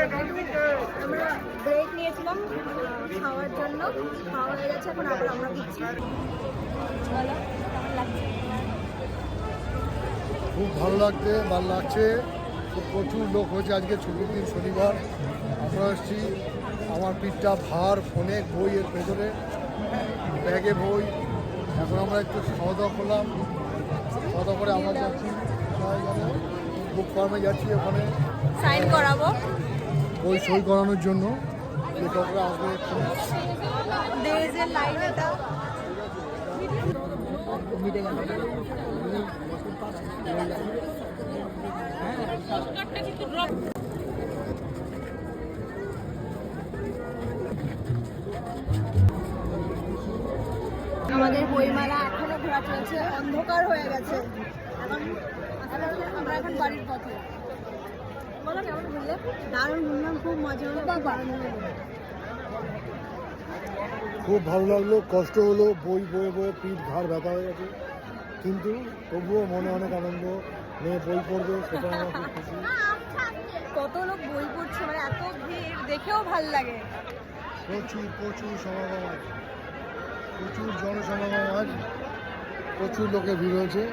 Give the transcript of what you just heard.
আমরা ব্রেক নিয়েছিলাম খাওয়ার জন্য, খাওয়া হয়ে গেছে, এখন আবার আমরা দিচ্ছি। বলো কেমন লাগছে? খুব ভালো লাগছে। প্রচুর লোক হয়েছে আজকে, ছুটির দিন শনিবার। আমরা এসেছি, আমার পিঠটা ভার, ফোনে বইয়ের ভেতরে, ব্যাগে বই। এখন আমরা একটু খাওয়া দাওয়া করলাম, খাওয়া দাওয়া করে আমরা যাচ্ছি বুক ফার্মে যাচ্ছি, ওখানে সাইন করাবো, বই সই করানোর জন্য। লেখকরা আসবে একটু। ডেজের লাইন এটা। আমাদের বইমেলা এখনো ঘোরা চলছে, অন্ধকার হয়ে গেছে। এখন আমরা এখন বাড়ির পথে। বলো কেমন ঘুরলে? দারুণ ঘুরলাম, খুব মজা হলো। খুব ভালো লাগলো, কষ্ট হলো, বই বয়ে বয়ে পিঠ ঘাড় ব্যথা হয়ে গেছে, কিন্তু তবুও মনে অনেক আনন্দ। মেয়ে বই পড়বে, সেটা আমার খুব খুশি। কত লোক বই পড়ছে, মানে এত ভিড় দেখেও ভাল লাগে। প্রচুর সমাগম আজ, প্রচুর জনসমাগম আজ, প্রচুর লোকের ভিড় হয়েছে।